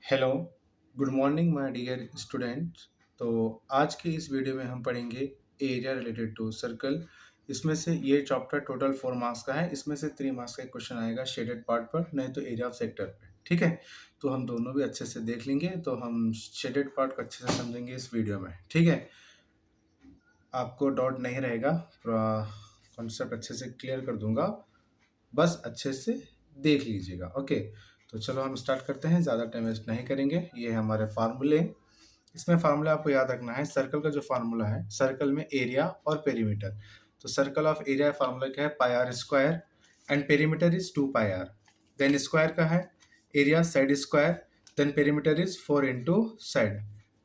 Hello, good morning my dear students. तो आज की इस वीडियो में हम पढ़ेंगे एरिया रिलेटेड टू सर्कल। इसमें से ये चैप्टर टोटल 4 मार्क्स का है। इसमें से 3 मार्क्स का एक क्वेश्चन आएगा शेडेड पार्ट पर, नहीं तो एरिया ऑफ सेक्टर पे। ठीक है, तो हम दोनों भी अच्छे से देख लेंगे, तो हम शेडेड पार्ट को अच्छे से समझेंगे इस वीडियो में। ठीक है, आपको डाउट नहीं रहेगा, पूरा कॉन्सेप्ट अच्छे से क्लियर कर दूंगा, बस अच्छे से देख लीजिएगा। ओके, तो चलो हम स्टार्ट करते हैं, ज़्यादा टाइम वेस्ट नहीं करेंगे। ये है हमारे फार्मूले। इसमें फार्मूला आपको याद रखना है। सर्कल का जो फार्मूला है, सर्कल में एरिया और पेरीमीटर। तो सर्कल ऑफ एरिया फार्मूला क्या है? Pi are square and perimeter is 2 pi r. Then square का है area side square, then perimeter is 4 into side.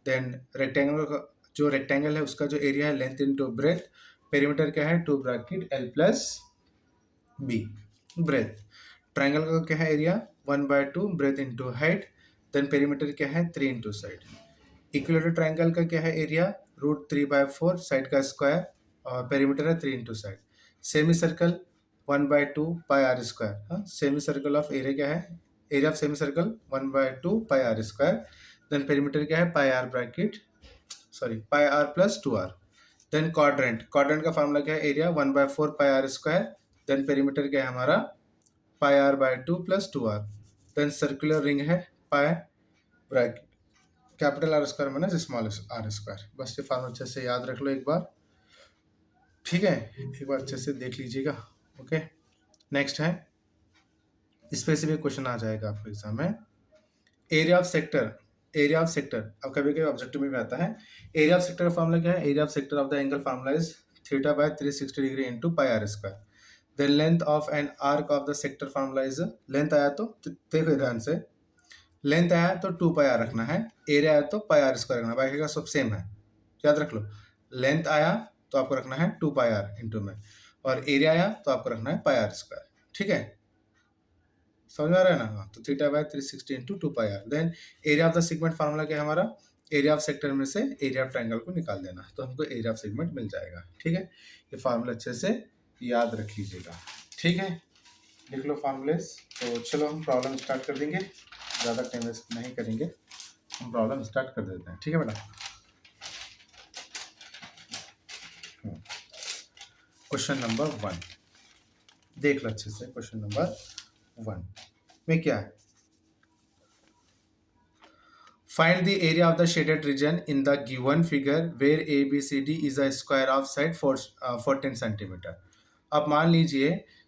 Then rectangle का जो रेक्टेंगल है उसका जो एरिया है लेंथ इंटू ब्रेथ, पेरीमीटर क्या है 2 bracket l plus b breadth. Triangle का क्या है area 1/2 breadth into height, then perimeter क्या है 3 इंटू साइड। इक्विलेटरल ट्राइंगल का क्या है एरिया √3/4 साइड का स्क्वायर और पेरीमीटर है 3 into side. Semi circle 1/2 pi are square. हाँ, सेमी सर्कल ऑफ एरिया क्या है? Area of semi circle 1/2 pi are square, then perimeter क्या है pi r bracket pi r plus 2 r. Then quadrant, quadrant का formula क्या है? Area 1/4 pi are square, then perimeter क्या है हमारा pi r by 2 plus 2 r. Then circular ring है pi bracket capital r square minus small r square. बस ये formula अच्छे से याद रख लो एक बार। ठीक है, एक बार अच्छे से देख लीजिएगा। ओके, नेक्स्ट है स्पेसिफिक क्वेश्चन आ जाएगा आपको एग्जाम में। Area of sector, area of sector अब कभी कभी ऑब्जेक्टिव में भी आता है। एरिया ऑफ सेक्टर का फॉर्मूला क्या है? Area of sector of the angle formula is theta by 360 degree into pi are square. The length of an arc of the sector formula is, length आया तो देखो ध्यान से, लेंथ आया तो 2 पाई आर रखना है, एरिया आया तो पाई आर स्क्वायर रखना है, बाकी का सब सेम है, याद रख लो। लेंथ आया तो आपको रखना है 2 पाई आर इंटू में, और एरिया आया तो आपको रखना है पाई आर स्क्वायर। ठीक है, समझ में आ रहा है ना? हाँ, तो theta by 360 into 2 pi r. Then area of the segment formula क्या है हमारा? एरिया ऑफ सेक्टर में से एरिया ऑफ ट्राइंगल को निकाल देना, तो हमको एरिया ऑफ सेगमेंट मिल जाएगा। ठीक है, ये फार्मूला अच्छे से याद रख लीजिएगा। ठीक है, लिख लो फार्मूलेस। तो चलो हम प्रॉब्लम स्टार्ट कर देंगे, ज़्यादा टाइम वेस्ट नहीं करेंगे, हम प्रॉब्लम स्टार्ट कर देते हैं। ठीक है बेटा, क्वेश्चन नंबर 1 देख लो अच्छे से। क्वेश्चन नंबर 1 में क्या है? Find the area of the shaded region in the given figure where ABCD is a square of side 14 centimetre. अब मान लीजिए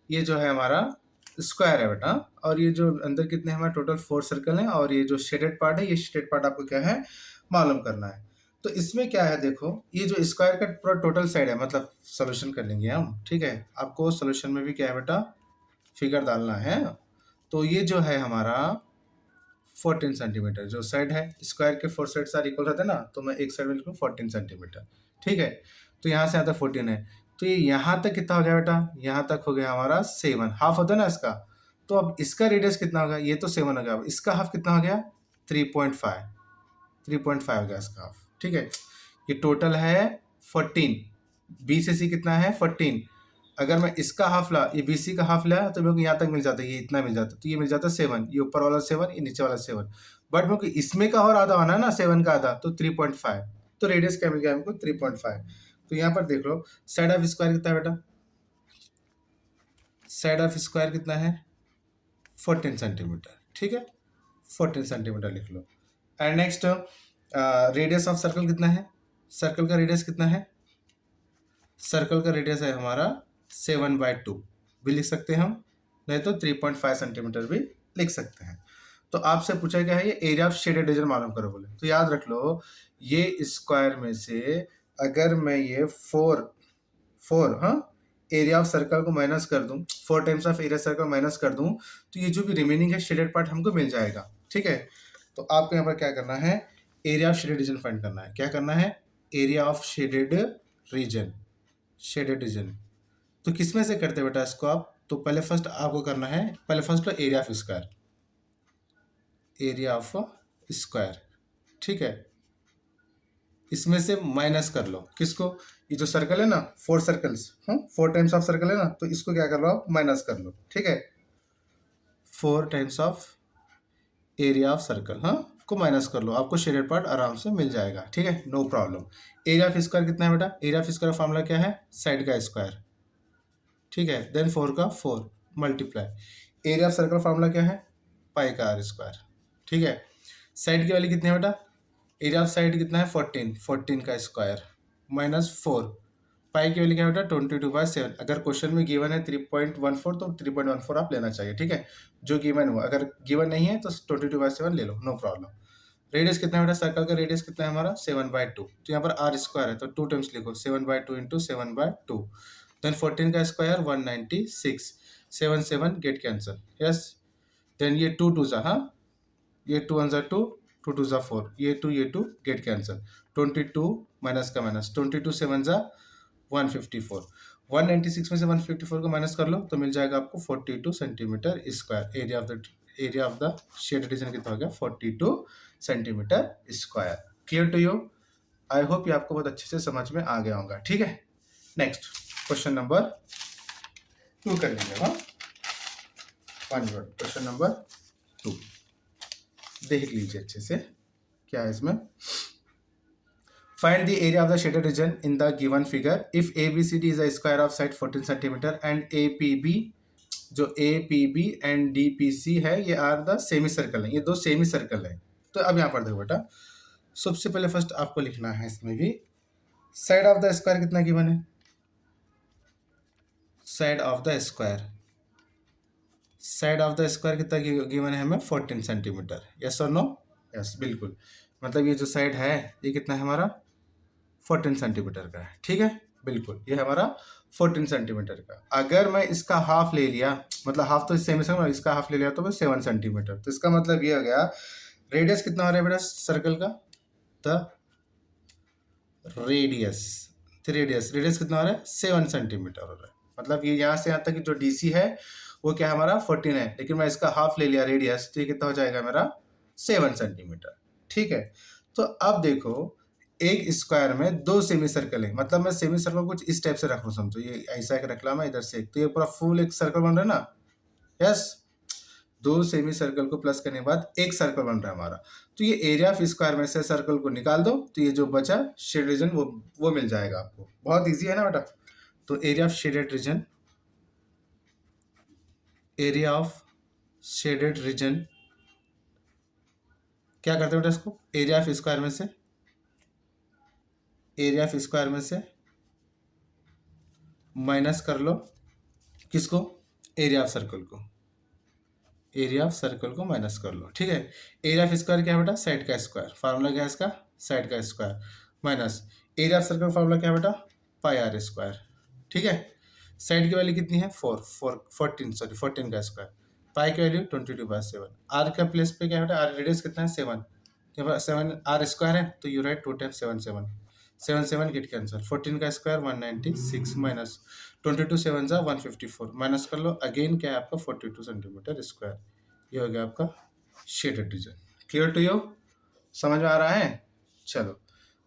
ये जो है हमारा स्क्वायर है बेटा, और ये जो अंदर कितने हमारे टोटल 4 सर्कल हैं, और ये जो शेडेड पार्ट है, ये शेडेड पार्ट आपको क्या है मालूम करना है। तो इसमें क्या है देखो, ये जो स्क्वायर का पूरा टोटल साइड है, मतलब सोल्यूशन कर लेंगे हम। ठीक है, आपको सोल्यूशन में भी क्या है बेटा फिगर डालना है। तो ये जो है हमारा 14 सेंटीमीटर जो साइड है, स्क्वायर के 4 साइड सारे इक्वल रहते हैं ना, तो मैं एक साइड में लिखूँ 14 सेंटीमीटर। ठीक है, तो यहाँ से यहाँ तक 14 है, तो ये यहाँ तक कितना हो गया बेटा? यहाँ तक हो गया हमारा 7, हाफ होता है ना इसका। तो अब इसका रेडियस कितना होगा? ये तो 7 हो गया, अब इसका हाफ कितना हो गया? 3.5, 3.5 हो गया इसका हाफ। ठीक है, ये टोटल है 14, बी से सी कितना है 14। अगर मैं इसका हाफ ला, ये BC का हाफ लाया, तो मेरे को यहाँ तक मिल जाता है, ये इतना मिल जाता, तो ये मिल जाता 7, ये ऊपर वाला 7, ये नीचे वाला 7। बट मेरे को इसमें का और आधा आना है ना, 7 का आधा, तो 3.5। तो रेडियस क्या मिल गया हमको? 3.5। तो यहाँ पर देख लो साइड ऑफ स्क्वायर कितना है बेटा? साइड ऑफ स्क्वायर कितना है? 14 सेंटीमीटर। ठीक है, 14 सेंटीमीटर लिख लो। And next radius of circle कितना है? सर्कल का रेडियस कितना है? सर्कल का रेडियस है हमारा 7/2 भी लिख सकते हैं हम, नहीं तो 3.5 सेंटीमीटर भी लिख सकते हैं। तो आपसे पूछा गया है ये एरिया ऑफ शेडेड रीजन मालूम करो बोले, तो याद रख लो ये स्क्वायर में से अगर मैं ये 4 हाँ एरिया ऑफ सर्कल को माइनस कर दूं, 4 times of area circle minus कर दूं, तो ये जो भी रिमेनिंग है शेडेड पार्ट हमको मिल जाएगा। ठीक है, तो आपको यहाँ पर क्या करना है? Area of shaded reason find करना है। क्या करना है? Area of shaded reason, shaded region. तो किस में से करते हैं बेटा इसको आप? तो पहले फर्स्ट आपको करना है, पहले first area of square, area of square. ठीक है, इसमें से माइनस कर लो किसको? ये जो सर्कल है ना, 4 सर्कल्स, 4 टाइम्स ऑफ सर्कल है ना, तो इसको क्या कर लो आप? माइनस कर लो। ठीक है, 4 times of area of circle, हाँ को माइनस कर लो, आपको शेडेड पार्ट आराम से मिल जाएगा। ठीक है, no problem. Area of square कितना है बेटा? एरिया ऑफ स्क्वायर फॉर्मूला क्या है? साइड का स्क्वायर। ठीक है, देन 4 का 4 multiply. Area of circle formula क्या है? पाई का आर स्क्वायर। ठीक है, साइड की वैल्यू कितनी है बेटा? एरिया ऑफ साइड कितना है? 14, 14 का स्क्वायर माइनस 4। पाई की वैल्यू क्या है बेटा? 22/7। अगर क्वेश्चन में गिवन है 3.14 तो 3.14 आप लेना चाहिए। ठीक है, जो गिवन हुआ, अगर गिवन नहीं है तो 22/7 ले लो, नो प्रॉब्लम। रेडियस कितना है बेटा? सर्कल का रेडियस कितना है हमारा? 7/2। तो यहाँ पर आर स्क्वायर है तो 2 टाइम्स लिखो, 7/2 इंटू 7/2। देन 14 का square 196, 7 7 get cancel, yes. Then ये 2 2 हाँ, ये 2 1 2, 2 2 4, ये 2 गेट कैंसल। 22 माइनस का माइनस, 22 7 154। 196 में से 154 को माइनस कर लो तो मिल जाएगा आपको 42 centimetre square. Area of the shade region कितना हो गया? 42 centimetre square. Clear to you? I hope ये आपको बहुत अच्छे से समझ में आ गया होगा। ठीक है, नेक्स्ट क्वेश्चन नंबर 2 कर लेंगे। हाँ, क्वेश्चन नंबर 2 देख लीजिए अच्छे से क्या है इसमें। Find the area of the shaded region in the given figure if ABCD is a square of side 14 cm and APB, जो APB and DPC है ये आर द सेमी सर्कल है, ये दो सेमी सर्कल है। तो अब यहाँ पर देखो बेटा, सबसे पहले फर्स्ट आपको लिखना है इसमें भी साइड ऑफ द स्क्वायर कितना गिवन है? Side of the square, side of the square कितना गिवन है हमें? 14 सेंटीमीटर। यस और नो? यस, बिल्कुल। मतलब ये जो साइड है ये कितना है हमारा? 14 सेंटीमीटर का है। ठीक है, बिल्कुल, ये हमारा 14 सेंटीमीटर का। अगर मैं इसका हाफ ले लिया, मतलब हाफ तो सेमी सर्कल, इसका हाफ ले लिया तो मैं 7 सेंटीमीटर। तो इसका मतलब ये हो गया, रेडियस कितना हो रहा है बेटा सर्कल का? द रेडियस कितना हो रहा है? 7 सेंटीमीटर हो रहा है। मतलब ये यहाँ से यहाँ तक जो डीसी है वो क्या हमारा 14 है, लेकिन मैं इसका हाफ ले लिया रेडियस, तो ये कितना हो जाएगा मेरा? 7 सेंटीमीटर। ठीक है, तो अब देखो एक स्क्वायर में दो सेमी सर्कल है, मतलब मैं सेमी सर्कल कुछ इस टाइप से रख रहा हूँ, समझो ये ऐसा एक रख ला मैं इधर से, तो ये पूरा फुल एक सर्कल बन रहा है ना? यस, दो सेमी सर्कल को प्लस करने के बाद एक सर्कल बन रहा है हमारा। तो ये एरिया ऑफ स्क्वायर में से सर्कल को निकाल दो तो ये जो बचा शेड रीजन वो मिल जाएगा आपको। बहुत इजी है ना बेटा? तो area of shaded region, area of shaded reason क्या करते हैं बेटा? इसको एरिया ऑफ स्क्वायर में से, एरिया ऑफ स्क्वायर में से माइनस कर लो किसको? एरिया ऑफ सर्कल को, एरिया ऑफ सर्कल को माइनस कर लो। ठीक है, एरिया ऑफ स्क्वायर क्या है बेटा? साइड का स्क्वायर। फार्मूला क्या है इसका? साइड का square minus area of circle, formula क्या है बेटा? पाई आर स्क्वायर। ठीक है, साइड की वैल्यू कितनी है? 14 का स्क्वायर। पाई की वैल्यू 22/7। आर का प्लेस पे क्या है बेटा? आर रेडियस कितना है? 7। 7 आर स्क्वायर है तो you right 2 times 7 7, 7 7 get cancel. 14 का स्क्वायर 196 माइनस 22 7 154, माइनस कर लो अगेन क्या है आपका? 42 सेंटीमीटर स्क्वायर। ये हो गया आपका shaded region. Clear to you? समझ में आ रहा है? चलो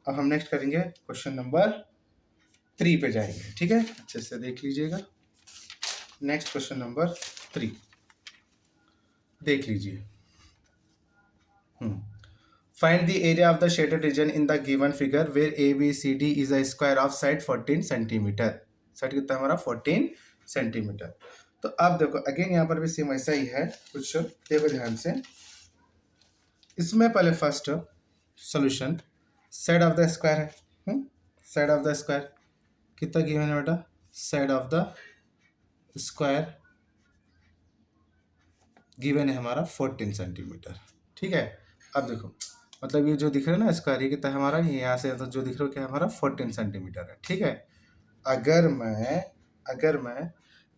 अब हम नेक्स्ट करेंगे क्वेश्चन नंबर 3 पे जाएंगे। ठीक है, अच्छे से देख लीजिएगा। नेक्स्ट क्वेश्चन नंबर 3 देख लीजिए। Find the area of the shaded region in the given figure where ABCD is a square of side 14 centimetre. Side कितना हमारा? 14 सेंटीमीटर। तो अब देखो अगेन यहाँ पर भी सेम ऐसा ही है कुछ, देखो ध्यान से। इसमें पहले first solution side of the square है। साइड ऑफ द स्क्वायर कितना गिवन है बेटा? Side of the square given है हमारा 14 सेंटीमीटर। ठीक है, अब देखो मतलब ये जो दिख रहा है ना स्क्वायर, ये कितना है हमारा? ये यहाँ से तो जो दिख रहा है क्या है हमारा? 14 सेंटीमीटर है। ठीक है, अगर मैं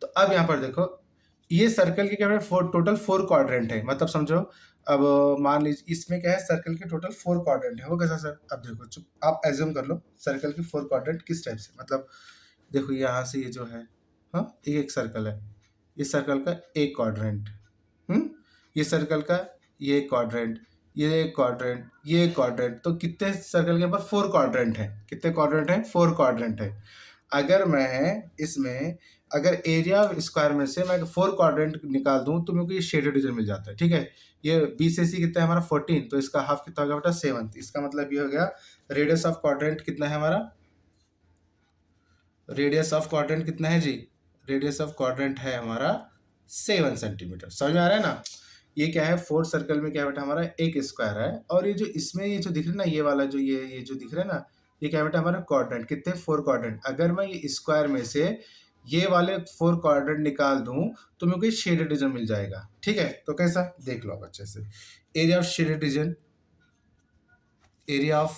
तो अब यहाँ पर देखो ये सर्कल के क्या है? टोटल 4 क्वाड्रेंट है। मतलब समझो अब मान लीजिए इसमें क्या है? सर्कल के टोटल 4 क्वाड्रेंट है। वो कैसा सर? अब देखो चुप आप एज्यूम कर लो सर्कल के 4 क्वाड्रेंट किस टाइप से। मतलब देखो यहाँ से ये जो है, हाँ एक सर्कल है, इस सर्कल का एक क्वाड्रेंट, ये सर्कल का ये क्वाड्रेंट, ये क्वाड्रेंट, ये क्वाड्रेंट। तो कितने सर्कल के ऊपर 4 क्वाड्रेंट है? कितने क्वाड्रेंट है? 4 क्वाड्रेंट है। अगर मैं इसमें अगर एरिया स्क्वायर में से मैं 4 क्वाड्रेंट निकाल दूं तो मेरे को ये शेडेड रीजन मिल जाता है। ठीक है, ये बी से सी कितना है हमारा 14, तो इसका हाफ कितना होगा बेटा 7। इसका मतलब ये हो गया रेडियस ऑफ क्वाड्रेंट कितना है हमारा, रेडियस ऑफ क्वाड्रेंट कितना है जी, रेडियस ऑफ क्वाड्रेंट है हमारा 7 सेंटीमीटर। समझ में आ रहा है ना। ये क्या है, फोर्थ सर्कल में क्या बेटा हमारा एक स्क्वायर है, और ये जो इसमें ये जो दिख रहा है ना, ये वाला जो ये जो दिख रहा है ना, ये क्या बेटा हमारा क्वाड्रेंट, कितने 4 क्वाड्रेंट। अगर मैं ये स्क्वायर में से ये वाले 4 क्वाड्रेंट निकाल दूं तो मेरे को ये शेडेड रीजन मिल जाएगा। ठीक है, तो कैसा देख लो आप अच्छे से। Area of shaded region, area of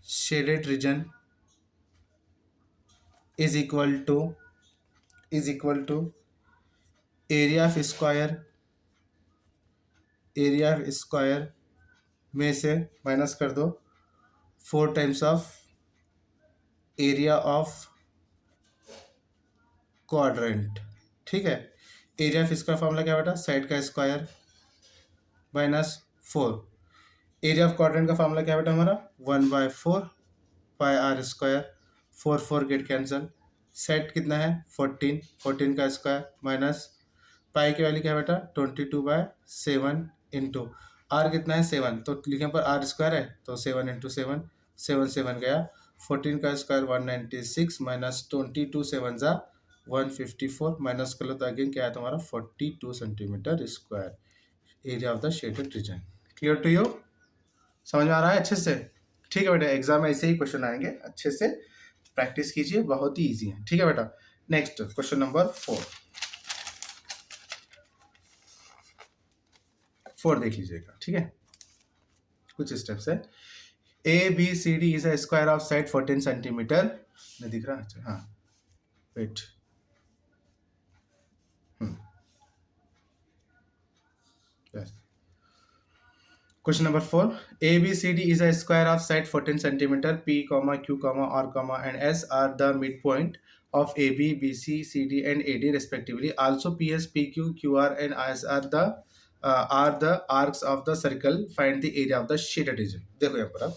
shaded region is equal to area of square, area of square में से माइनस कर दो 4 times of area of quadrant. ठीक है, एरिया ऑफ इसका फॉर्मूला क्या बेटा, साइड का square minus 4। Area of quadrant का फॉर्मूला क्या बेटा हमारा 1/4 pi are square, 4 4 get cancel. सेट कितना है 14, 14 का स्क्वायर माइनस पाई की वैल्यू क्या बेटा 22/7 इंटू आर कितना है 7, तो लिखे पर आर स्क्वायर है तो 7 इंटू 7, 7 7 गया, 14 का स्क्वायर 196 माइनस 22 7 जा 154, माइनस कर लो तो अगेन क्या है तुम्हारा 42 centimetre square area of the shaded region. Clear to you, समझ में आ रहा है अच्छे से। ठीक है बेटा, एग्जाम में ऐसे ही क्वेश्चन आएंगे, अच्छे से प्रैक्टिस कीजिए, बहुत ही इजी है। ठीक है बेटा, नेक्स्ट क्वेश्चन नंबर 4 देख लीजिएगा। ठीक है, कुछ स्टेप्स है। A B C D is a square of side 14 centimetre, नहीं दिख रहा, अच्छा हाँ wait, question number 4, A B C D is a square of side 14 centimetre, P comma Q comma R comma and S are the mid point of AB, BC, CD and AD respectively. Also PS, PQ, QR and IS are the arcs of the circle. Find the area of the shaded region. देखो यहाँ पर, अब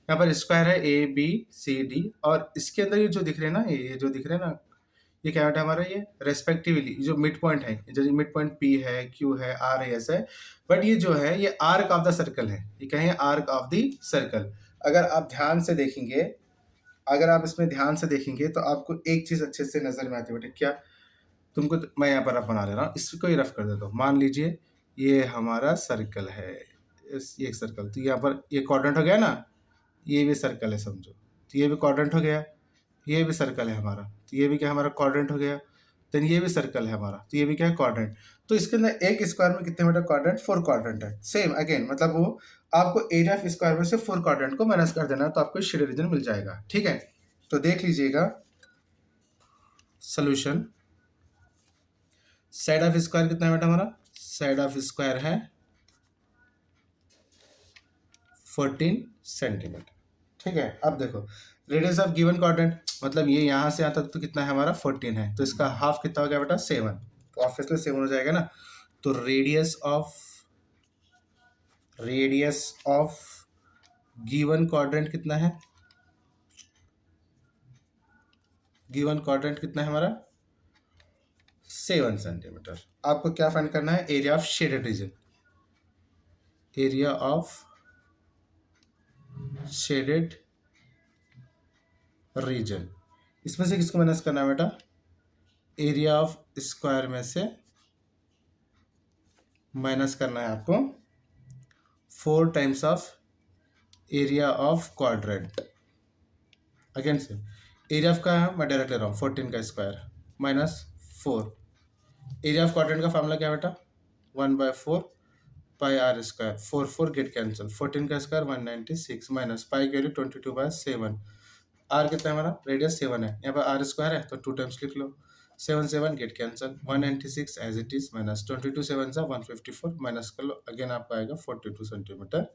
यहाँ पर square है A B C D, और इसके अंदर ये जो दिख रहे हैं ना, ये जो दिख रहे हैं ना, ये क्या है हमारा, ये रेस्पेक्टिवली जो मिड पॉइंट है, जो मिड पॉइंट P है, Q है, R है, S है, बट ये जो है ये आर्क ऑफ द सर्कल है। ये क्या है, आर्क ऑफ द सर्कल। अगर आप ध्यान से देखेंगे, अगर आप इसमें ध्यान से देखेंगे तो आपको एक चीज अच्छे से नजर में आती है बेटा, क्या, तुमको मैं यहाँ पर रफ बना ले रहा हूँ, इसको ही रफ कर देता हूँ। मान लीजिए ये हमारा सर्कल है, ये एक सर्कल, तो यहाँ पर ये क्वाड्रेंट हो गया ना, ये भी सर्कल है समझो, तो ये भी क्वाड्रेंट हो गया, ये भी सर्कल है हमारा, तो ये भी क्या हमारा क्वाड्रेंट हो गया, देन ये भी सर्कल है हमारा, तो ये भी क्या है क्वाड्रेंट। तो इसके अंदर एक स्क्वायर में कितने बेटा क्वाड्रेंट, 4 क्वाड्रेंट है। सेम अगेन मतलब वो आपको एरिया ऑफ स्क्वायर में से 4 क्वाड्रेंट को माइनस कर देना है, तो आपको शेडेड रीजन मिल जाएगा। ठीक है, तो देख लीजिएगा सोल्यूशन। साइड ऑफ स्क्वायर कितना है बेटा हमारा, साइड ऑफ स्क्वायर है 14 सेंटीमीटर। ठीक है, अब देखो रेडियस ऑफ गिवन क्वाड्रेंट, मतलब ये यहाँ से यहाँ तक तो कितना है हमारा 14 है, तो इसका हाफ कितना हो गया बेटा 7, तो ऑब्वियसली 7 हो जाएगा ना। तो रेडियस ऑफ गिवन क्वाड्रेंट कितना है, गिवन क्वाड्रेंट कितना है हमारा 7 सेंटीमीटर। आपको क्या फाइंड करना है, area of shaded region, area of shaded reason, इसमें से किसको माइनस करना है बेटा, एरिया ऑफ स्क्वायर में से माइनस करना है आपको 4 times of area of quadrant. Again से एरिया ऑफ का मैं डायरेक्ट ले रहा हूँ 14 का square minus 4, area of quadrant का फॉर्मूला क्या बेटा 1/4 pi are square, 4 4 get cancel, 14 का स्क्वायर 196 माइनस पाई की वैल्यू 22/7, आर कितना है हमारा, रेडियस 7 है, यहाँ पर आर स्क्वायर है तो 2 टाइम्स लिख लो, 7 7 get cancel, 196 as it is minus 22 7 सा 154, माइनस कर लो, अगेन आपका आएगा 42 सेंटीमीटर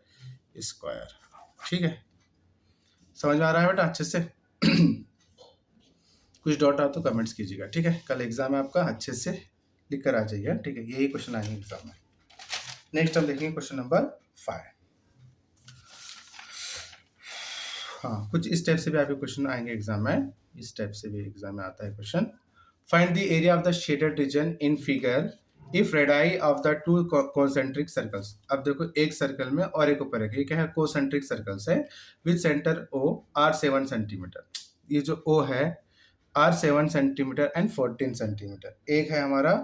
स्क्वायर। ठीक है, समझ में आ रहा है बेटा अच्छे से। कुछ डाउट आ तो कमेंट्स कीजिएगा। ठीक है, कल एग्जाम है आपका, अच्छे से लिख कर आ जाइए। ठीक है, यही क्वेश्चन आएंगे एग्जाम में। नेक्स्ट हम देखेंगे क्वेश्चन नंबर 5। हाँ, कुछ इस टाइप से भी आपके क्वेश्चन आएंगे एग्जाम में, इस टाइप से भी एग्जाम में आता है question. Find the area of the shaded region in figure if radii of the two concentric circles, अब देखो एक सर्कल में और एक ऊपर है, ये क्या है, कोसेंट्रिक सर्कल्स है, with centre O R 7 centimetre, ये जो ओ है आर 7 सेंटीमीटर एंड 14 सेंटीमीटर, एक है हमारा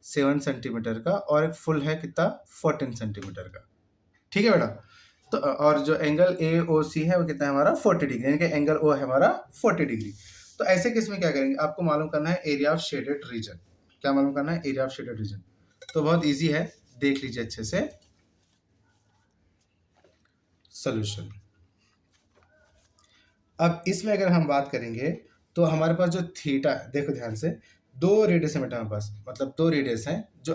7 सेंटीमीटर का और एक फुल है कितना 14 सेंटीमीटर का, ठीक है बेटा। तो और जो एंगल ए ओ सी है वो कितना है हमारा 40 डिग्री, यानी कि एंगल ओ है हमारा 40 डिग्री। तो ऐसे केस में क्या करेंगे, आपको मालूम करना है एरिया ऑफ शेडेड रीजन, क्या मालूम करना है, एरिया ऑफ शेडेड रीजन। तो बहुत इजी है, देख लीजिए अच्छे से सोल्यूशन। अब इसमें अगर हम बात करेंगे तो हमारे पास जो थीटा, देखो ध्यान से, दो रेडियस है बेटा हमारे पास, मतलब दो रेडियस हैं, जो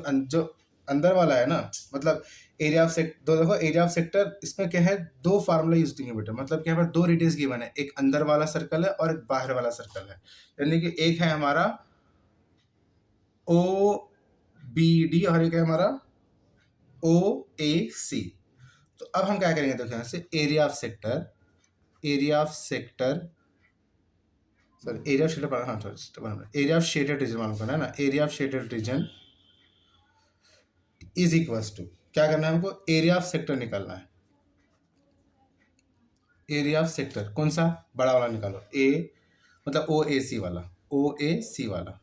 अंदर वाला है ना, मतलब एरिया ऑफ सेक्टर, दो देखो एरिया ऑफ सेक्टर, इसमें क्या है, दो फार्मूला यूज होंगे बेटा, मतलब क्या है, दो रेडियस गिवन है, एक अंदर वाला सर्कल है और एक बाहर वाला सर्कल है, यानी कि एक है हमारा ओ बी डी और एक है हमारा ओ ए सी। तो अब हम क्या करेंगे, देखो यहाँ से area of sector, area of sector, sorry area of shaded, हाँ sorry area of shaded region मालूम करना है ना, area of shaded region is equals to, क्या करना है हमको, एरिया ऑफ सेक्टर निकालना है, एरिया ऑफ सेक्टर कौन सा, बड़ा वाला निकालो, ए मतलब ओ ए सी वाला, ओ ए सी वाला,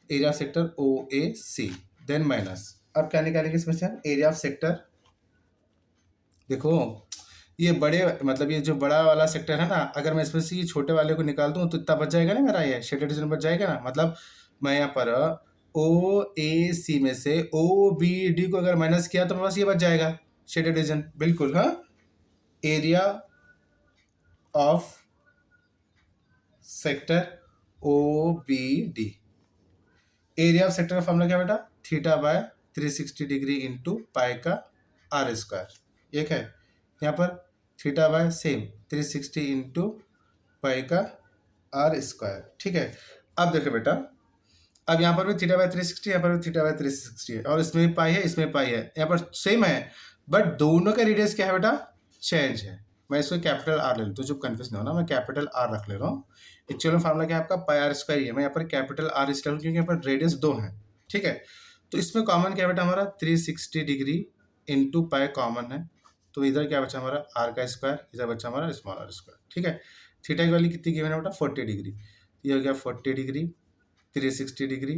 area of sector O A C, then minus, अब क्या निकालेंगे इसमें से हम, एरिया ऑफ सेक्टर, देखो ये बड़े मतलब ये जो बड़ा वाला सेक्टर है ना, अगर मैं इसमें से ये छोटे वाले को निकाल दूं तो इतना बच जाएगा ना मेरा, ये शेडेड रीजन बच जाएगा ना, मतलब मैं यहाँ पर ओ ए सी में से ओ बी डी को अगर माइनस किया तो मेरे पास ये बच जाएगा शेडेड रीजन, बिल्कुल हाँ, area of sector O B D, area of sector का फॉर्मूला क्या बेटा, theta by 360 degree into pi का आर स्क्वायर, एक है यहाँ पर theta by same 360 into pi का आर स्क्वायर, ठीक है। अब देखो बेटा, अब यहाँ पर भी थीटा बाय 360, यहाँ पर भी थीटा बाय 360 है, और इसमें भी पाई है, इसमें पाई है, यहाँ पर सेम है, बट दोनों का रेडियस क्या है बेटा, चेंज है। मैं इसको कैपिटल आर ले लूँ तो जो कन्फ्यूज नहीं होना, मैं कैपिटल आर रख ले रहा हूँ। एक्चुअल में फार्मूला क्या है आपका, पाई आर स्क्वायर ही है, मैं यहाँ पर कैपिटल आर इसलिए लूँ क्योंकि यहाँ पर रेडियस दो है, ठीक है। तो इसमें कॉमन क्या बेटा हमारा 360 डिग्री इंटू पाई कॉमन है, तो इधर क्या बचा हमारा आर का स्क्वायर, इधर बचा हमारा स्मॉल आर स्क्वायर, ठीक है। थीटा की वैल्यू कितनी गिवन है बेटा 40 डिग्री, ये हो गया 40 डिग्री, 360 डिग्री,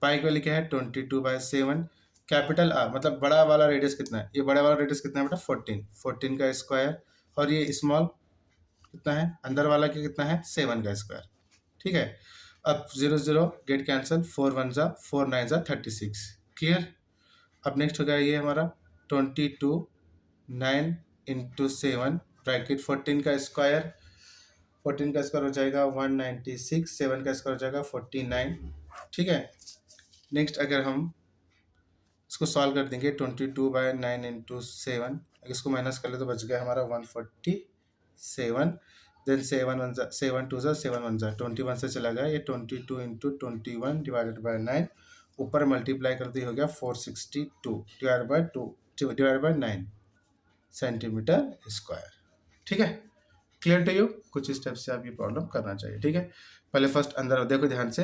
पाई की वैल्यू क्या है 22/7, कैपिटल आर मतलब बड़ा वाला रेडियस कितना है, ये बड़ा वाला रेडियस कितना है बेटा 14, 14 का स्क्वायर, और ये स्मॉल कितना है, अंदर वाला के कितना है 7 का स्क्वायर, ठीक है। अब 0 0 गेट कैंसिल, 4 1 जा 4 9 जा 36, क्लियर। अब नेक्स्ट हो गया ये हमारा 22 9 इंटू 7 ब्रैकेट 14 का स्क्वायर, 14 का स्क्वायर हो जाएगा 196, 7 का स्क्वायर हो जाएगा 49, ठीक है। नेक्स्ट अगर हम इसको सॉल्व कर देंगे 22/9 इंटू 7, इसको माइनस कर ले तो बच गया हमारा 147, देन 7 2 7 1 21 से चला गया, ये 22 इंटू 21 डिवाइडेड बाय 9, ऊपर मल्टीप्लाई कर दी हो गया 462 डिवाइड बाय 9 सेंटीमीटर स्क्वायर, ठीक है। क्लियर टू यू, कुछ स्टेप से आप ये प्रॉब्लम करना चाहिए, ठीक है। पहले फर्स्ट अंदर देखो ध्यान से,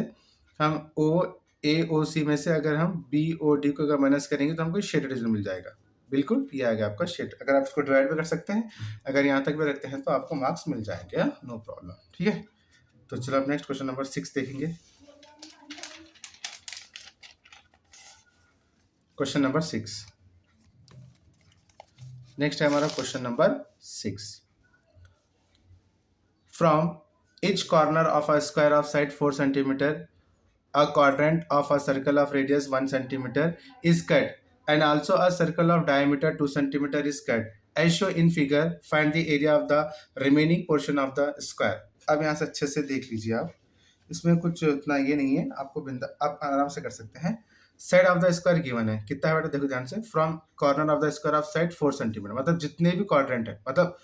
हम ओ ए ओ सी में से अगर हम बी ओ डी को अगर माइनस करेंगे तो हमको शेड रीजन मिल जाएगा, बिल्कुल ये आ गया आपका शेड। अगर आप इसको डिवाइड भी कर सकते हैं, अगर यहाँ तक भी रखते हैं तो आपको मार्क्स मिल जाएंगे, नो प्रॉब्लम, ठीक है। तो चलो आप नेक्स्ट क्वेश्चन नंबर 6 देखेंगे। क्वेश्चन नंबर 6, नेक्स्ट है हमारा question number 6। From each corner of a square of side 4 centimeter, a quadrant of a circle of radius 1 centimeter is cut, and also a circle of diameter 2 centimeter is cut. As shown in figure, find the area of the remaining portion of the square. अब यहाँ से अच्छे से देख लीजिए आप, इसमें कुछ उतना ये नहीं है, आपको बिंदा आप आराम से कर सकते हैं। Side of the square given है, कितना है बेटा देखो ध्यान से, from corner of the square of side 4 centimetre, मतलब जितने भी क्वाड्रेंट है, मतलब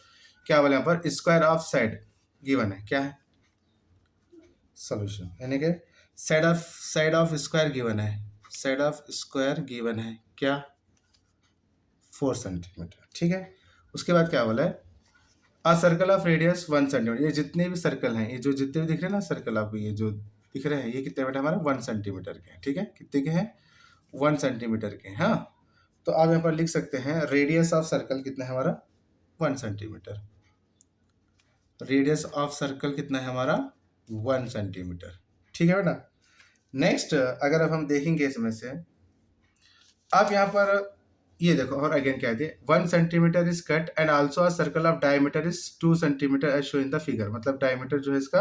क्या बोले यहाँ पर स्क्वायर ऑफ साइड गिवन है, क्या है सोल्यूशन, यानी कि साइड ऑफ स्क्वायर गिवन है, साइड ऑफ स्क्वायर गिवन है क्या 4 सेंटीमीटर, ठीक है। उसके बाद क्या बोला है, अ सर्कल ऑफ रेडियस 1 सेंटीमीटर, ये जितने भी सर्कल हैं, ये जो जितने भी दिख रहे हैं ना सर्कल आपको, ये जो दिख रहे हैं ये कितने बेटा हमारा 1 सेंटीमीटर के हैं, ठीक है। कितने के हैं 1 सेंटीमीटर के। हाँ, तो आप यहाँ पर लिख सकते हैं रेडियस ऑफ सर्कल कितना है हमारा 1 सेंटीमीटर। रेडियस ऑफ सर्कल कितना है हमारा 1 सेंटीमीटर। ठीक है बेटा। नेक्स्ट अगर अब हम देखेंगे इसमें से, आप यहाँ पर ये देखो और अगेन क्या है, 1 centimetre is cut and also a circle of diameter is 2 centimetre as show in the figure. मतलब डायमीटर जो है इसका,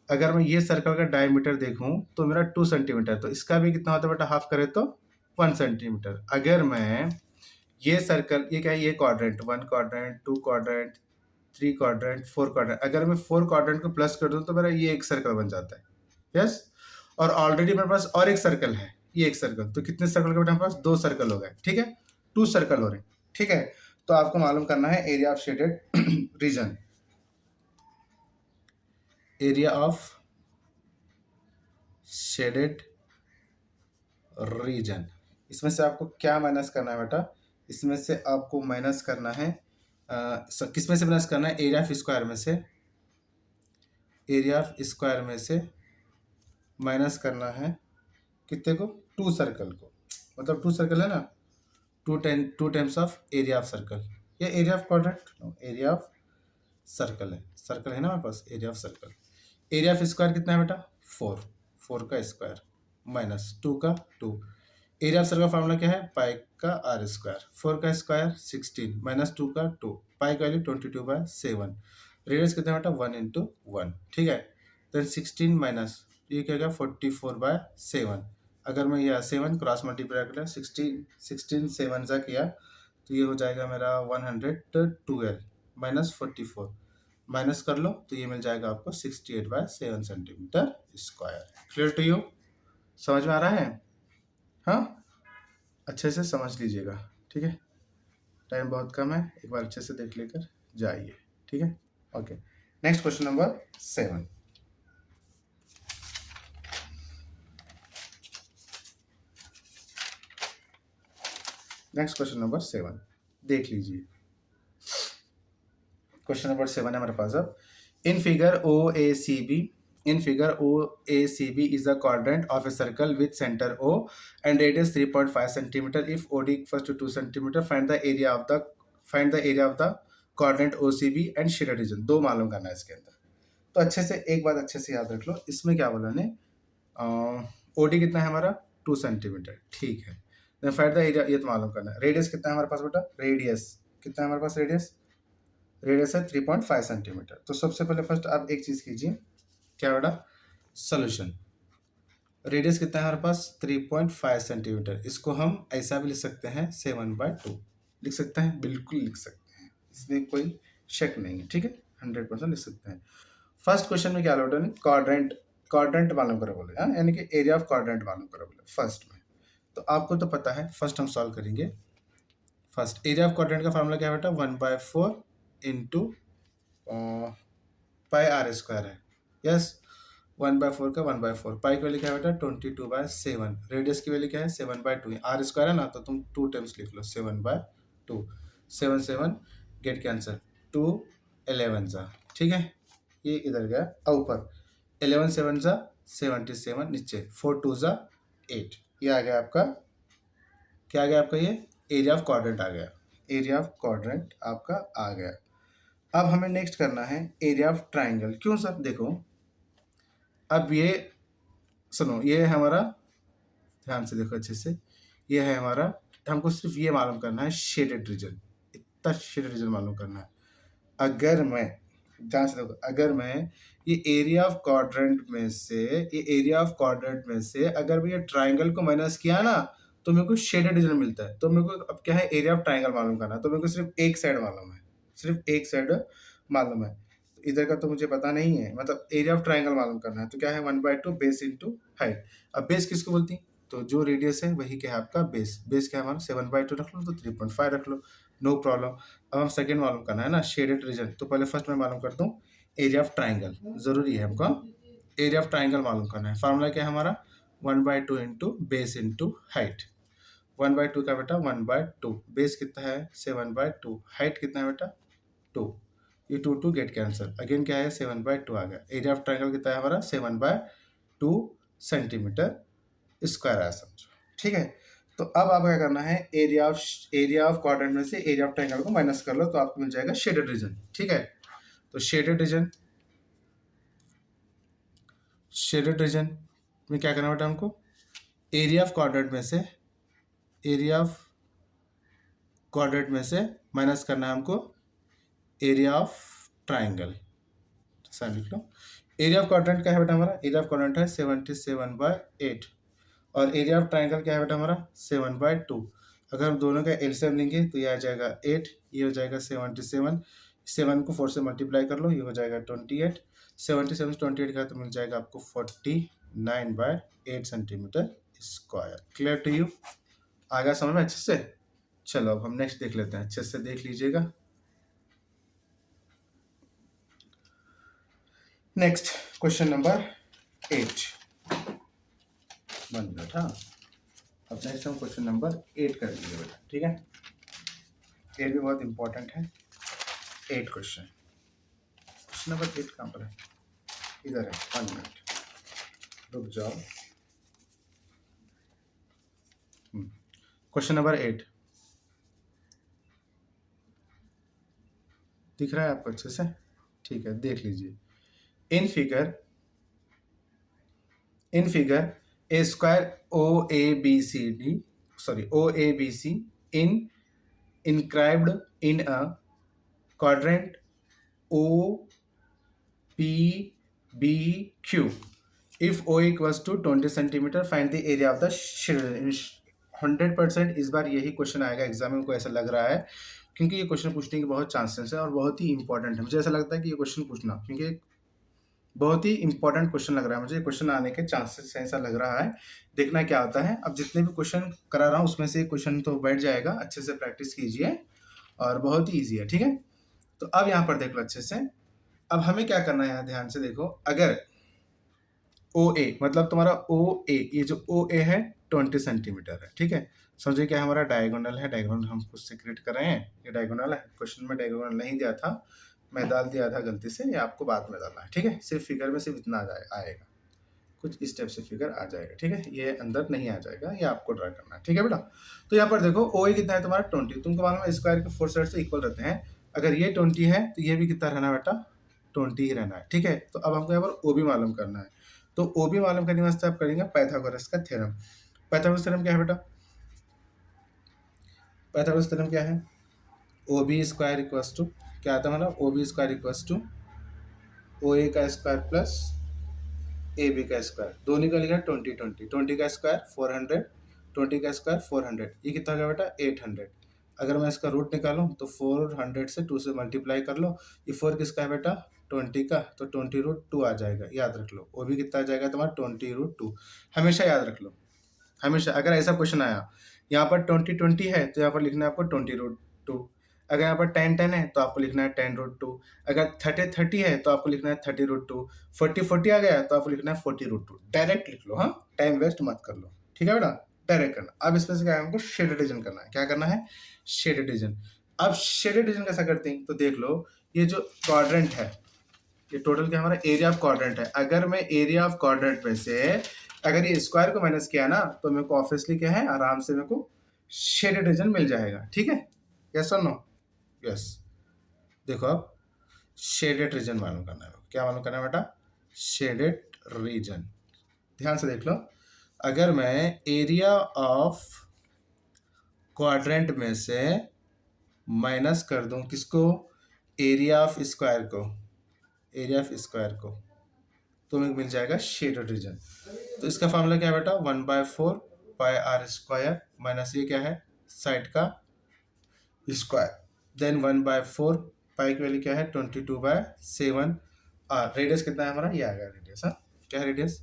अगर मैं ये सर्कल का डायमीटर देखूं तो मेरा 2 सेंटीमीटर, तो इसका भी कितना होता है बेटा, हाफ करे तो 1 सेंटीमीटर। अगर मैं ये सर्कल, ये क्या है, ये quadrant, 1 quadrant, 2 quadrant, 3 quadrant, 4 quadrant, अगर मैं 4 क्वाड्रेंट को प्लस कर दूं तो मेरा ये एक सर्कल बन जाता है। यस, और ऑलरेडी मेरे पास और एक सर्कल है, ये एक सर्कल, तो कितने सर्कल के बेटा हमारे पास 2 सर्कल हो गए। ठीक है, 2 सर्कल हो रहे हैं। ठीक है, तो आपको मालूम करना है area of shaded region. Area of shaded reason, इसमें से आपको क्या माइनस करना है बेटा, इसमें से आपको माइनस करना है किस में से माइनस करना है, एरिया ऑफ स्क्वायर में से, एरिया ऑफ स्क्वायर में से माइनस करना है कितने को, 2 सर्कल को। मतलब 2 सर्कल है ना, 2 times of area of circle, या area of quadrant, area of circle है, सर्कल है ना हमारे पास, area of circle. Area of square कितना है बेटा 4, 4 का स्क्वायर माइनस 2 का 2। एरिया ऑफ सर्कल का फार्मूला क्या है, पाई का आर स्क्वायर, 4 का स्क्वायर 16 माइनस 2 का 2, पाई का वैल्यू 22/7। रेडियस कितना है बेटा 1 × 1। ठीक है, देन 16 माइनस ये क्या होगा 44/7। अगर मैं यह 7 क्रॉस मल्टीप्लाई कर लिया, 16 7 जा किया तो ये हो जाएगा मेरा 112 माइनस 44, माइनस कर लो तो ये मिल जाएगा आपको 68/7 centimetre square. Clear to you, समझ में आ रहा है? हाँ, अच्छे से समझ लीजिएगा। ठीक है, टाइम बहुत कम है, एक बार अच्छे से देख लेकर जाइए। ठीक है, okay. Next question number 7। Next question number 7 देख लीजिए। क्वेश्चन नंबर 7 है हमारे पास। अब in figure O A C B is a quadrant of a circle with center O and radius 3.5 centimeter. If OD equals to 2 centimeter, find the area of the quadrant OCB and shaded region। दो मालूम करना है इसके अंदर। तो अच्छे से एक बात अच्छे से याद रख लो, इसमें क्या बोला ने, OD कितना है हमारा 2 सेंटीमीटर। ठीक है, देन फाइंड द एरिया, ये तो मालूम करना है। रेडियस कितना है हमारे पास बेटा, रेडियस कितना है हमारे पास, रेडियस है 3.5 सेंटीमीटर। तो सबसे पहले फर्स्ट आप एक चीज कीजिए, क्या बेटा, सोल्यूशन। रेडियस कितना है हमारे पास 3.5 सेंटीमीटर, इसको हम ऐसा भी लिख सकते हैं 7/2 लिख सकते हैं, बिल्कुल लिख सकते हैं, इसमें कोई शक नहीं है। ठीक है, 100% लिख सकते हैं। फर्स्ट क्वेश्चन में क्या बोला, क्वाड्रेंट मालूम करो बोले, हाँ, यानी कि एरिया ऑफ क्वाड्रेंट मालूम करो बोले फर्स्ट में। तो आपको तो पता है, फर्स्ट हम सॉल्व करेंगे। फर्स्ट एरिया ऑफ क्वाड्रेंट का फार्मूला क्या बेटा 1/4 इंटू पाई आर स्क्वायर है। यस, 1/4 का 1/4, पाई की वैल्यू क्या है बेटा 22/7, रेडियस की वैल्यू क्या है 7/2, आर स्क्वायर है ना तो तुम 2 टाइम्स लिख लो 7/2, 7 7 गेट कैंसिल, 2 11 जा। ठीक है, ये इधर गया और ऊपर 11 7 जा 77, नीचे 4 2 जा 8, ये आ गया आपका, क्या आ गया आपका, ये एरिया ऑफ क्वाड्रेंट आ गया, एरिया ऑफ क्वाड्रेंट आपका आ गया। अब हमें नेक्स्ट करना है एरिया ऑफ ट्राइंगल। क्यों सर, देखो अब ये सुनो, ये है हमारा, ध्यान से देखो अच्छे से, ये है हमारा, हमको सिर्फ ये मालूम करना है शेडेड रीजन, इतना शेडेड रीजन मालूम करना है। अगर मैं, ध्यान से देखो, अगर मैं ये एरिया ऑफ क्वाड्रेंट में से, ये एरिया ऑफ क्वाड्रेंट में से अगर मैं ये ट्राइंगल को माइनस किया ना तो मेरे को शेडेड रीजन मिलता है। तो मेरे को अब क्या है, एरिया ऑफ ट्राइंगल मालूम करना है, तो मेरे को सिर्फ एक साइड मालूम है, सिर्फ एक साइड मालूम है, तो इधर का तो मुझे पता नहीं है, मतलब एरिया ऑफ ट्राइंगल मालूम करना है। तो क्या है 1/2 बेस इंटू हाइट। अब बेस किसको बोलती है, तो जो रेडियस है वही क्या है आपका बेस। बेस क्या है हमारा 7/2 रख लो, तो 3.5 रख लो, नो प्रॉब्लम। अब हम सेकेंड मालूम करना है ना शेडेड रीजन, तो पहले फर्स्ट मैं मालूम करता हूँ एरिया ऑफ ट्राइंगल, जरूरी है हमको एरिया ऑफ ट्राइंगल मालूम करना है। फार्मूला क्या है हमारा 1/2 इंटू बेस इंटू हाइट। 1/2 का बेटा 1/2, बेस कितना है 7/2, हाइट कितना है बेटा 2, ये 2 गेट कैंसिल, अगेन क्या है 7/2 आ गया। एरिया ऑफ ट्राइंगल कितना है हमारा 7/2 सेंटीमीटर स्क्वायर आया समझो। ठीक है। तो अब आपको क्या करना है, एरिया ऑफ क्वाड्रेंट में से एरिया ऑफ ट्रायंगल को माइनस कर लो तो आपको मिल जाएगा शेडेड रीजन। ठीक है, तो शेडेड रीजन में क्या करना बेटा हमको, एरिया ऑफ क्वाड्रेंट में से माइनस करना है हमको एरिया ऑफ ट्राइंगल। ऐसा लिख लो। एरिया ऑफ क्वाड्रेंट क्या है बेटा हमारा, एरिया ऑफ क्वाड्रेंट है 77/8 और एरिया ऑफ ट्राइंगल क्या है बेटा हमारा 7/2। अगर हम दोनों का एलसीएम लेंगे तो ये आ जाएगा 8, ये हो जाएगा 77। 7 को 4 से मल्टीप्लाई कर लो, ये हो जाएगा 28। 77 से 28 का तो मिल जाएगा आपको 49/8 centimetre square. Clear to you? आ गया समझ में अच्छे से? चलो अब हम नेक्स्ट देख लेते हैं, अच्छे से देख लीजिएगा। Next question number 8। 1 मिनट। हाँ, अब नेक्स्ट हम क्वेश्चन नंबर 8 कर लीजिए बेटा। ठीक है, 8 भी बहुत इंपॉर्टेंट है। 8 क्वेश्चन नंबर 8 कहाँ पर है, इधर है। 1 मिनट रुक जाओ। क्वेश्चन नंबर 8 दिख रहा है आपको अच्छे से? ठीक है, देख लीजिए। In figure A square OABC in inscribed in a quadrant OPBQ. If O equals to 20 centimetre, find the area of the shield. 100% इस बार यही क्वेश्चन आएगा एग्जाम में, को ऐसा लग रहा है, क्योंकि ये क्वेश्चन पूछने के बहुत चांसेस है और बहुत ही इंपॉर्टेंट है। मुझे ऐसा लगता है कि ये क्वेश्चन पूछना, क्योंकि बहुत ही इंपॉर्टेंट क्वेश्चन लग रहा है मुझे, क्वेश्चन आने के चांसेस हैं ऐसा लग रहा है। देखना क्या आता है। अब जितने भी क्वेश्चन करा रहा हूँ उसमें से क्वेश्चन तो बैठ जाएगा, अच्छे से प्रैक्टिस कीजिए और बहुत ही ईजी है। ठीक है, तो अब यहाँ पर देख लो अच्छे से। अब हमें क्या करना है, यहाँ ध्यान से देखो। अगर OA मतलब तुम्हारा OA, ये जो OA है 20 सेंटीमीटर है। ठीक है, समझिए क्या हमारा डायगोनल है। डायगोनल हम खुद से क्रिएट कर रहे हैं, ये डायगोनल है। क्वेश्चन में डायगोनल नहीं दिया था, मैं डाल दिया था गलती से, ये आपको बाद में डालना है। ठीक है, सिर्फ फिगर में सिर्फ इतना आएगा, कुछ इस टाइप से फिगर आ जाएगा। ठीक है, ये अंदर नहीं आ जाएगा, ये आपको ड्रा करना है। ठीक है बेटा, तो यहाँ पर देखो OA कितना है तुम्हारा 20। तुमको मालूम है स्क्वायर के 4 साइड से इक्वल रहते हैं। अगर ये 20 है तो ये भी कितना रहना बेटा 20 ही रहना है। ठीक है, तो अब हमको यहाँ पर OB मालूम करना है। तो OB मालूम करने वास्ते आप करेंगे पाइथागोरस का थ्योरम। पाइथागोरस थ्योरम क्या है बेटा, पाइथागोरस थ्योरम क्या है, OB स्क्वायर इक्वल्स टू क्या आता है हमारा, OB square equals to OA का स्क्वायर प्लस AB का स्क्वायर, दोनों का लिखा 20 20 का स्क्वायर 400, 20 का स्क्वायर 400, ये कितना हो गया बेटा 800। अगर मैं इसका रूट निकालूं तो 400 से 2 से मल्टीप्लाई कर लो। ये 4 किसका है बेटा 20 का, तो 20√2 आ जाएगा, याद रख लो। वो भी कितना आ जाएगा तुम्हारा 20√2। हमेशा याद रख लो, हमेशा। अगर ऐसा क्वेश्चन आया यहाँ पर 20 है तो यहाँ पर लिखना है आपको 20√2। अगर यहाँ पर 10 है तो आपको लिखना है 10√2। अगर 30 है तो आपको लिखना है 30√2। 40 आ गया तो आपको लिखना है 40√2। डायरेक्ट लिख लो, हाँ, टाइम वेस्ट मत कर लो। ठीक है बेटा, डायरेक्ट करना। अब इसमें से क्या है, हमको शेडेड रीजन करना है। क्या करना है, शेडेड रीजन। अब शेडेड रीजन कैसा करते हैं तो देख लो, ये जो क्वाड्रेंट है, ये टोटल क्या हमारा एरिया ऑफ क्वाड्रेंट है। अगर मैं एरिया ऑफ क्वाड्रेंट में से अगर ये स्क्वायर को माइनस किया ना तो मेरे को ऑब्वियसली क्या है, आराम से मेरे को शेडेड रीजन मिल जाएगा। ठीक है, यस और नो? यस। देखो अब शेडेड रीजन मालूम करना है। क्या मालूम करना है बेटा, शेडेड रीजन। ध्यान से देख लो। अगर मैं एरिया ऑफ क्वाड्रेंट में से माइनस कर दूं किसको, एरिया ऑफ स्क्वायर को, एरिया ऑफ स्क्वायर को, तो हमें मिल जाएगा शेडेड रीजन। तो इसका फॉर्मूला क्या है बेटा, 1/4 पाई आर स्क्वायर माइनस ये क्या है साइड का स्क्वायर, देन 1/4 पाई की वैल्यू क्या है 22/7 आर। रेडियस कितना है हमारा, ये आ गया रेडियस। हाँ, क्या है रेडियस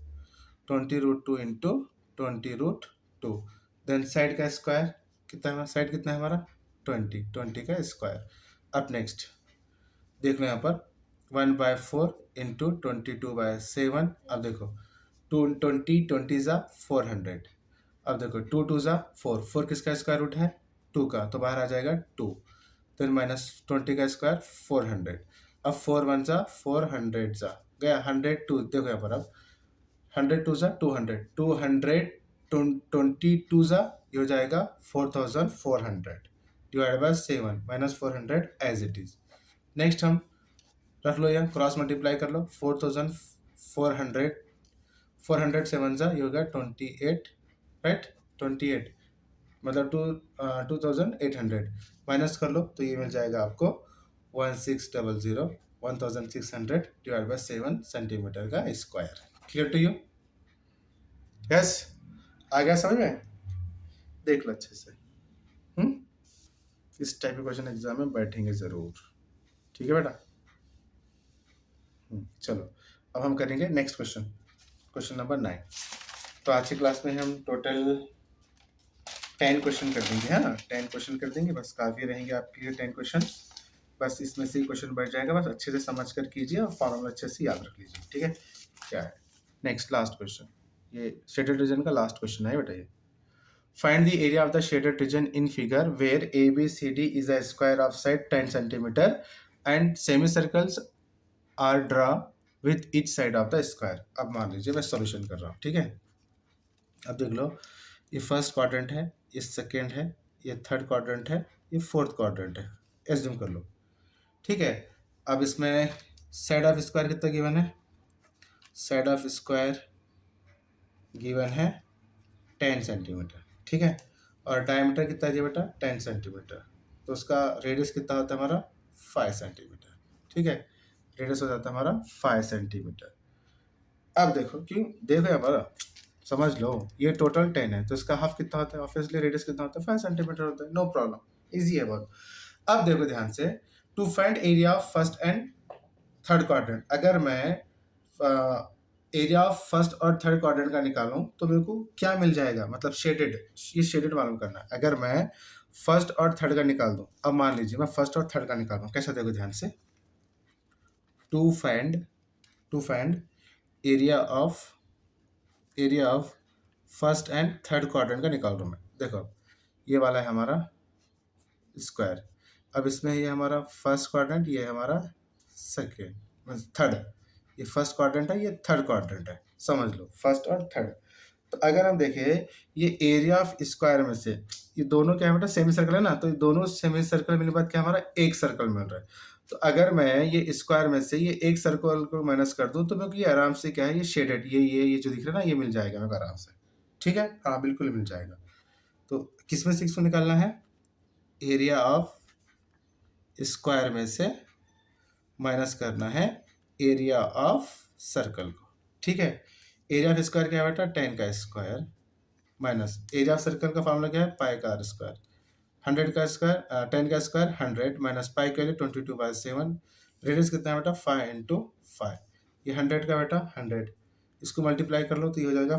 20√2 इंटू 20√2। देन साइड का स्क्वायर कितना है, साइड कितना है हमारा 20 का स्क्वायर। अब नेक्स्ट देख लो यहाँ पर 1/4 इंटू 22/7। अब देखो 20 ज़ा 400। अब देखो 2 2 ज़ा 4, 4 किसका स्क्वायर रूट है 2 का, तो बाहर आ जाएगा 2। फिर माइनस 20 का स्क्वायर 400। अब 4 1 ज़ा 400 ज़ा गया 100 2। देखो यहाँ पर अब 100 2 ज़ा 200, 200 22 ज़ा ये हो जाएगा 4400 divide by 7 minus 400 as it is. Next हम रख लो, यहाँ क्रॉस मल्टीप्लाई कर लो, 4400 400 7 ज़ा ये होगा 28, राइट, 28 मतलब 2800 माइनस कर लो तो ये मिल जाएगा आपको 1600 डिवाइड बाय 7 सेंटीमीटर का square. Clear to you? Yes, आ गया समझ में? देख लो अच्छे से। इस टाइप के क्वेश्चन एग्जाम में बैठेंगे जरूर, ठीक है बेटा? चलो अब हम करेंगे नेक्स्ट क्वेश्चन, क्वेश्चन नंबर 9। तो आज की क्लास में हम टोटल 10 क्वेश्चन कर देंगे, है ना? 10 क्वेश्चन कर देंगे, बस काफ़ी रहेंगे आपके लिए 10 क्वेश्चन। बस इसमें से ही क्वेश्चन बैठ जाएगा, बस अच्छे से समझ कर कीजिए और फॉर्मूला अच्छे से याद रख लीजिए, ठीक है? क्या है नेक्स्ट लास्ट क्वेश्चन, ये शेडेड रीजन का लास्ट क्वेश्चन है बेटा। ये find the area of the shaded region in figure where ABCD is a square of side 10 centimetre and semi circles are draw with each side of the square. अब मान लीजिए मैं solution कर रहा हूँ, ठीक है? अब देख लो, ये फर्स्ट क्वाड्रेंट है, ये सेकेंड है, ये थर्ड क्वाड्रेंट है, ये फोर्थ क्वाड्रेंट है, एज्यूम कर लो, ठीक है? अब इसमें साइड ऑफ स्क्वायर कितना गिवन है? साइड ऑफ स्क्वायर गिवन है 10 सेंटीमीटर, ठीक है? और डायमीटर कितना दिया बेटा? 10 सेंटीमीटर। तो उसका रेडियस कितना होता है हमारा? 5 सेंटीमीटर, ठीक है? रेडियस हो जाता है हमारा 5 सेंटीमीटर। अब देखो, क्यों देखो हमारा, समझ लो, ये टोटल 10 है तो इसका हाफ कितना होता है? ऑब्वियसली रेडियस कितना होता है? 5 सेंटीमीटर होता है, नो प्रॉब्लम, इजी है बहुत। अब देखो ध्यान से, to find area of first and third quadrant, अगर मैं एरिया ऑफ फर्स्ट और थर्ड क्वाड्रेंट का निकालूं तो मेरे को क्या मिल जाएगा? मतलब शेडेड, ये शेडेड मालूम करना है। अगर मैं फर्स्ट और थर्ड का निकाल दूं, अब मान लीजिए मैं फर्स्ट और थर्ड का निकालूं, कैसा? देखो ध्यान से, to find area of first and third quadrant का निकाल रहा हूं मैं। देखो ये वाला है हमारा स्क्वायर, अब इसमें ये हमारा फर्स्ट क्वाड्रेंट, ये हमारा सेकेंड थर्ड, ये फर्स्ट क्वाड्रेंट है, ये थर्ड क्वाड्रेंट है, समझ लो फर्स्ट और थर्ड। तो अगर हम देखें ये एरिया ऑफ स्क्वायर में से ये दोनों क्या है बेटा? सेमी सर्कल है ना, तो ये दोनों सेमी सर्कल मिलने के बाद क्या हमारा? एक सर्कल मिल रहा है। तो अगर मैं ये स्क्वायर में से ये एक सर्कल को माइनस कर दूं तो मेरे को ये आराम से क्या है? ये शेडेड, ये जो दिख रहा है ना, ये मिल जाएगा मेरे को आराम से, ठीक है? हाँ बिल्कुल मिल जाएगा। तो किस में से किसको निकालना है? एरिया ऑफ स्क्वायर में से माइनस करना है एरिया ऑफ सर्कल को, ठीक है? एरिया ऑफ स्क्वायर क्या है बेटा? 10 का square minus area of circle का फॉर्मूला क्या है? पाई का आर स्क्वायर। 100 का स्क्वायर 10 का स्क्वायर 100 माइनस पाई के लिए 22/7। रेडियस कितना है बेटा? 5 इंटू 5। ये 100 का बेटा 100, इसको मल्टीप्लाई कर लो तो ये हो जाएगा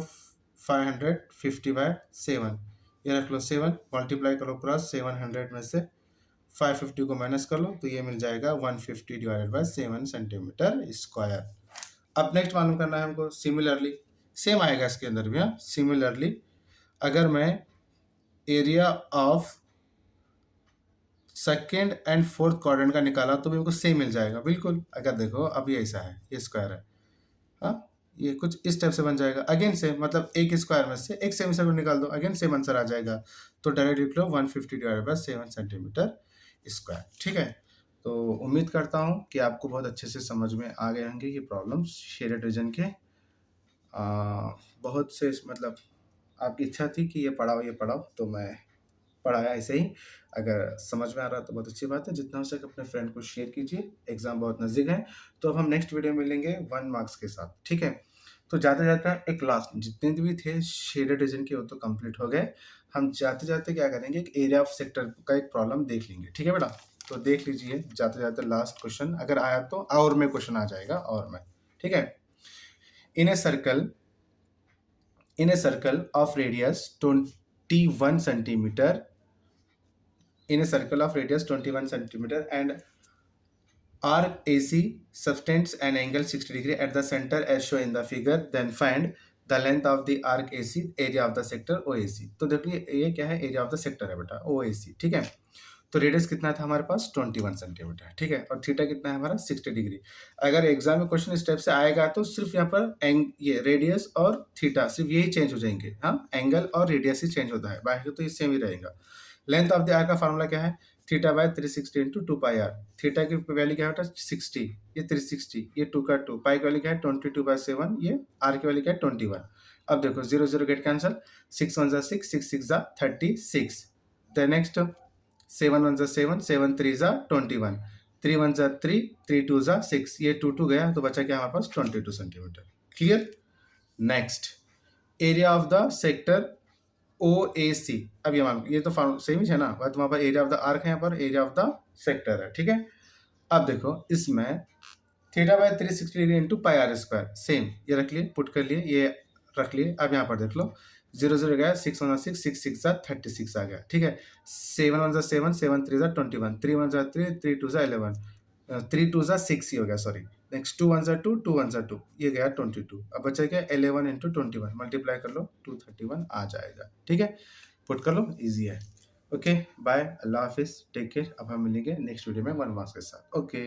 550/7। ये रख लो 7, मल्टीप्लाई करो क्रॉस 700 में से 550 को माइनस कर लो तो ये मिल जाएगा 150 डिवाइडेड बाय 7 सेंटीमीटर स्क्वायर। अब नेक्स्ट मालूम करना है हमको, सिमिलरली सेम आएगा इसके अंदर भी। हाँ, सिमिलरली अगर मैं area of second and fourth quadrant का निकाला तो मेरे को सेम मिल जाएगा बिल्कुल। अगर देखो अब ये ऐसा है, ये स्क्वायर है, हाँ ये कुछ इस टाइप से बन जाएगा। अगेन सेम, मतलब एक स्क्वायर में से एक सेमी सर्कल निकाल दो, अगेन सेम आंसर आ जाएगा। तो डायरेक्ट लिख लो 150 डिवाइडेड बाय 7 सेंटीमीटर स्क्वायर, ठीक है? तो उम्मीद करता हूँ कि आपको बहुत अच्छे से समझ में आ गए होंगे ये प्रॉब्लम्स शेडेड रीजन के। बहुत से मतलब आपकी इच्छा थी कि ये पढ़ाओ तो मैं पढ़ाया ऐसे ही। अगर समझ में आ रहा तो बहुत अच्छी बात है, जितना हो सके अपने फ्रेंड को शेयर कीजिए। एग्जाम बहुत नज़दीक है, तो अब हम नेक्स्ट वीडियो में मिलेंगे 1 मार्क्स के साथ, ठीक है? तो जाते जाते एक लास्ट, जितने भी थे शेडेड रीजन के वो तो कंप्लीट हो गए। हम जाते जाते क्या करेंगे, एक एरिया ऑफ सेक्टर का एक प्रॉब्लम देख लेंगे, ठीक है बेटा? तो देख लीजिए जाते जाते लास्ट क्वेश्चन, अगर आया तो और में क्वेश्चन आ जाएगा और में, ठीक है? In a circle of radius 21 centimetre, in a circle of radius 21 centimeter and arc AC subtends an angle 60 degree at the center as shown in the figure, then find the length of the arc AC, area of the sector OAC। तो देखिए ये क्या है? Area of the sector है बेटा, OAC, ठीक है? तो रेडियस कितना था हमारे पास 21 सेंटीमीटर, ठीक है। और थीटा कितना है हमारा 60 डिग्री। अगर एग्जाम में क्वेश्चन स्टेप से आएगा तो सिर्फ यहाँ पर ये रेडियस और थीटा सिर्फ यही चेंज हो जाएंगे, हाँ, एंगल और रेडियस ही चेंज होता है, बाकी तो ये सेम ही रहेगा। लेंथ ऑफ द आर्क का फॉर्मूला क्या है, theta by 360 into 2 pi R. थीटा की वैल्यू क्या होता है 60, ये 360, ये 2 का 2, पाई की वैल्यू क्या है 22/7, ये आर की वैल्यू क्या है 21। अब देखो 0 0 गेट कैंसल, 6 1 6, 6 6 36। द नेक्स्ट 7 1 7, 7 3 21, 3 1 3, 3 2 6, ये 2 2 गया तो बचा क्या हमारे पास 22 centimetre. Clear. Next, area of the sector OAC। अब ये तो सेम ही है ना, बट वहां पर एरिया ऑफ द आर्क है, यहाँ पर एरिया ऑफ द सेक्टर है, ठीक है। अब देखो इसमें theta by 360 degree into pi are square, same ये रख लिए, पुट कर लिए, ये रख लिए। अब यहाँ पर देख लो 0 0 गया, 6 1 6, 6 6 36 आ गया, ठीक है। 7 1 7, 7 3 21, 3 1 3, 3 2 11, 3 2 6 ही हो गया, सॉरी। नेक्स्ट 2 1 2, 2 1 2, ये गया 22। अब बचा क्या 11 इंटू 21, मल्टीप्लाई कर लो 231 आ जाएगा, ठीक है। पुट कर लो, इजी है। ओके बाय, अल्लाह हाफिज, टेक केयर। अब हम मिलेंगे नेक्स्ट वीडियो में 1 मार्क्स के साथ। ओके।